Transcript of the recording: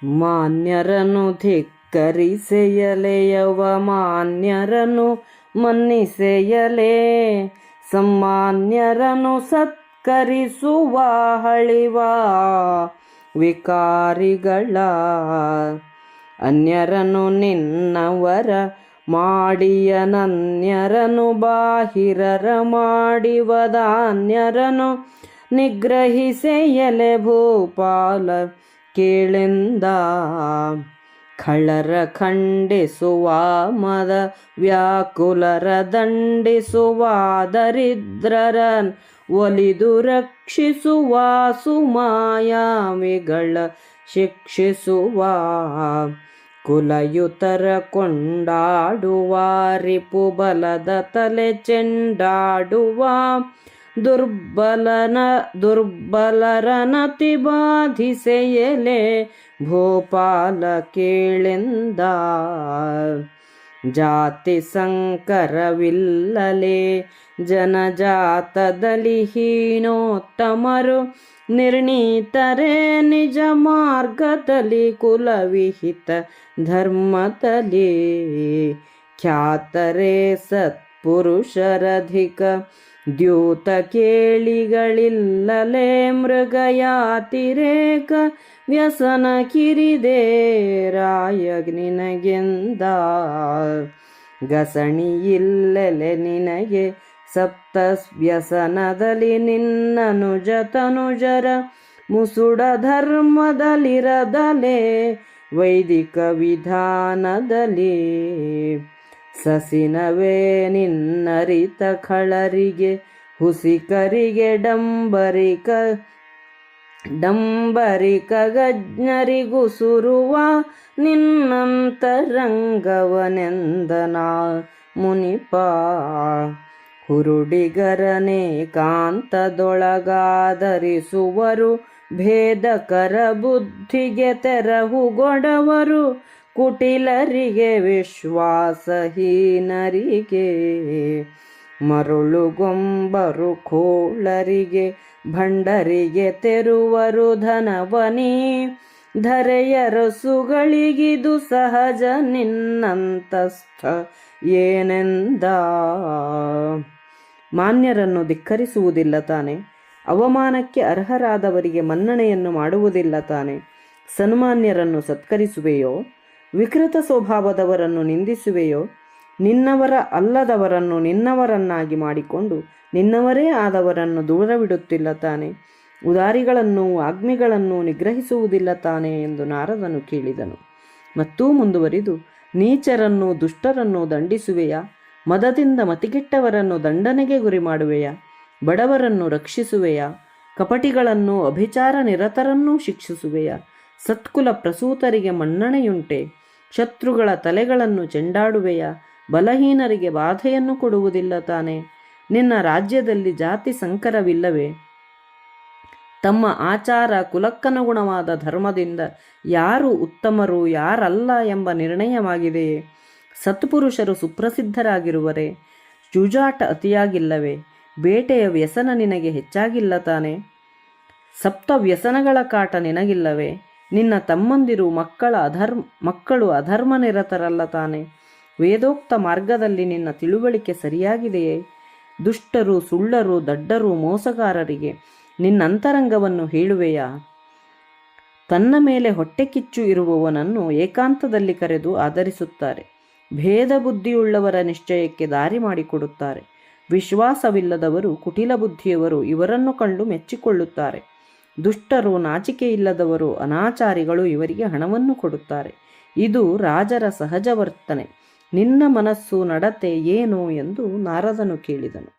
ಮಾನ್ಯರನ್ನು ಧಿಕ್ಕರಿಸೆಯಲೆಯವ ಮಾನ್ಯರನ್ನು ಮನ್ನಿಸೆಯಲೇ, ಸಮ್ಮಾನ್ಯರನ್ನು ಸತ್ಕರಿಸುವ ಹಳಿವ ವಿಕಾರಿಗಳ. ಅನ್ಯರನ್ನು ನಿನ್ನವರ ಮಾಡಿಯನನ್ಯರನು ಬಾಹಿರರ ಮಾಡಿವದಾನ್ಯರನು ನಿಗ್ರಹಿಸೆಯಲೆ ಭೂಪಾಲ ಕೇಳೆಂದ. ಖಳರ ಖಂಡಿಸುವ ಮದ ವ್ಯಾಕುಲರ ದಂಡಿಸುವ ದರಿದ್ರರ ಒಲಿದು ರಕ್ಷಿಸುವ ಸುಮಾಯಾಮಿಗಳ ಶಿಕ್ಷಿಸುವ. ಕುಲಯುತರ ಕೊಂಡಾಡುವ ರಿಪುಬಲದ ತಲೆ ಚೆಂಡಾಡುವ ದುರ್ಬಲರನತಿ ಬಾಧಿಸೆಯಲೆ ಭೂಪಾಲ ಕೇಳೆಂದ. ಜಾತಿ ಸಂಕರವಿಲ್ಲಲೇ ಜನಜಾತದಲ್ಲಿ ಹೀನೋತ್ತಮರು ನಿರ್ಣೀತರೇ ನಿಜ ಮಾರ್ಗದಲ್ಲಿ ಕುಲವಿಹಿತ ಧರ್ಮದಲ್ಲಿ. ಖ್ಯಾತರೇ ಸತ್ಪುರುಷರಧಿಕ ದ್ಯೂತ ಕೇಳಿಗಳಿಲ್ಲಲೇ ಮೃಗಯಾತಿರೇಕ ವ್ಯಸನ ಕಿರಿದೇ ರಾಯ ನಿನಗೆಂದ. ಗಸಣಿಯಿಲ್ಲೆಲೆ ನಿನಗೆ ಸಪ್ತ ವ್ಯಸನದಲ್ಲಿ ನಿನ್ನನುಜ ತನುಜರ ಮುಸುಡ ಧರ್ಮದಲ್ಲಿರದಲೇ ವೈದಿಕ ವಿಧಾನದಲ್ಲಿ. ಸಸಿನವೇ ನಿನ್ನರಿತ ಖಳರಿಗೆ ಹುಸಿಕರಿಗೆ ಡಂಬರಿಕ ಗಜ್ಞರಿಗೂ ಸುರುವ ನಿನ್ನಂತರಂಗವನೆಂದನಾ ಮುನಿಪ. ಹುರುಡಿಗರನೇ ಕಾಂತದೊಳಗಾದರಿಸುವರು ಭೇದಕರ ಬುದ್ಧಿಗೆ ತೆರಹುಗೊಡವರು ಕುಟಿಲರಿಗೆ ವಿಶ್ವಾಸಹೀನರಿಗೆ. ಮರುಳುಗೊಂಬರು ಖೋಳರಿಗೆ ಭಂಡರಿಗೆ ತೆರುವರು ಧನವನಿ ಧರೆಯರಸುಗಳಿಗಿದು ಸಹಜ ನಿನ್ನಂತಸ್ಥ ಏನೆಂದ. ಮಾನ್ಯರನ್ನು ಧಿಕ್ಕರಿಸುವುದಿಲ್ಲ ತಾನೆ, ಅವಮಾನಕ್ಕೆ ಅರ್ಹರಾದವರಿಗೆ ಮನ್ನಣೆಯನ್ನು ಮಾಡುವುದಿಲ್ಲ ತಾನೆ. ಸನ್ಮಾನ್ಯರನ್ನು ಸತ್ಕರಿಸುವೆಯೋ, ವಿಕೃತ ಸ್ವಭಾವದವರನ್ನು ನಿಂದಿಸುವೆಯೋ. ನಿನ್ನವರ ಅಲ್ಲದವರನ್ನು ನಿನ್ನವರನ್ನಾಗಿ ಮಾಡಿಕೊಂಡು ನಿನ್ನವರೇ ಆದವರನ್ನು ದೂರವಿಡುತ್ತಿಲ್ಲ ತಾನೆ. ಉದಾರಿಗಳನ್ನು ವಾಗ್ಮಿಗಳನ್ನು ನಿಗ್ರಹಿಸುವುದಿಲ್ಲ ತಾನೆ ಎಂದು ನಾರದನು ಕೇಳಿದನು. ಮತ್ತೂ ಮುಂದುವರಿದು, ನೀಚರನ್ನು ದುಷ್ಟರನ್ನು ದಂಡಿಸುವೆಯಾ? ಮದದಿಂದ ಮತಿಗೆಟ್ಟವರನ್ನು ದಂಡನೆಗೆ ಗುರಿ ಮಾಡುವೆಯಾ? ಬಡವರನ್ನು ರಕ್ಷಿಸುವೆಯಾ? ಕಪಟಿಗಳನ್ನು ಅಭಿಚಾರ ನಿರತರನ್ನೂ ಶಿಕ್ಷಿಸುವೆಯಾ? ಸತ್ಕುಲ ಪ್ರಸೂತರಿಗೆ ಮನ್ನಣೆಯುಂಟೆ? ಶತ್ರುಗಳ ತಲೆಗಳನ್ನು ಚೆಂಡಾಡುವೆಯಾ? ಬಲಹೀನರಿಗೆ ಬಾಧೆಯನ್ನು ಕೊಡುವುದಿಲ್ಲ ತಾನೆ. ನಿನ್ನ ರಾಜ್ಯದಲ್ಲಿ ಜಾತಿ ಸಂಕರವಿಲ್ಲವೇ? ತಮ್ಮ ಆಚಾರ ಕುಲಕ್ಕನುಗುಣವಾದ ಧರ್ಮದಿಂದ ಯಾರು ಉತ್ತಮರು ಯಾರಲ್ಲ ಎಂಬ ನಿರ್ಣಯವಾಗಿದೆಯೇ? ಸತ್ಪುರುಷರು ಸುಪ್ರಸಿದ್ಧರಾಗಿರುವರೆ? ಜೂಜಾಟ ಅತಿಯಾಗಿಲ್ಲವೇ? ಬೇಟೆಯ ವ್ಯಸನ ನಿನಗೆ ಹೆಚ್ಚಾಗಿಲ್ಲ ತಾನೆ? ಸಪ್ತ ವ್ಯಸನಗಳ ಕಾಟ ನಿನಗಿಲ್ಲವೇ? ನಿನ್ನ ತಮ್ಮಂದಿರು ಮಕ್ಕಳು ಅಧರ್ಮ ನಿರತರಲ್ಲ ತಾನೆ? ವೇದೋಕ್ತ ಮಾರ್ಗದಲ್ಲಿ ನಿನ್ನ ತಿಳುವಳಿಕೆ ಸರಿಯಾಗಿದೆಯೇ? ದುಷ್ಟರು ಸುಳ್ಳರು ದಡ್ಡರು ಮೋಸಗಾರರಿಗೆ ನಿನ್ನಂತರಂಗವನ್ನು ಹೇಳುವೆಯಾ? ತನ್ನ ಮೇಲೆ ಹೊಟ್ಟೆ ಕಿಚ್ಚು ಇರುವವನನ್ನು ಏಕಾಂತದಲ್ಲಿ ಕರೆದು ಆದರಿಸುತ್ತಾರೆ. ಭೇದ ಬುದ್ಧಿಯುಳ್ಳವರ ನಿಶ್ಚಯಕ್ಕೆ ದಾರಿ ಮಾಡಿಕೊಡುತ್ತಾರೆ. ವಿಶ್ವಾಸವಿಲ್ಲದವರು ಕುಟಿಲ ಬುದ್ಧಿಯವರು ಇವರನ್ನು ಕಂಡು ಮೆಚ್ಚಿಕೊಳ್ಳುತ್ತಾರೆ. ದುಷ್ಟರು ನಾಚಿಕೆಯಿಲ್ಲದವರು ಅನಾಚಾರಿಗಳು ಇವರಿಗೆ ಹಣವನ್ನು ಕೊಡುತ್ತಾರೆ. ಇದು ರಾಜರ ಸಹಜ ವರ್ತನೆ. ನಿನ್ನ ಮನಸ್ಸು ನಡತೆ ಏನು ಎಂದು ನಾರದನು ಕೇಳಿದನು.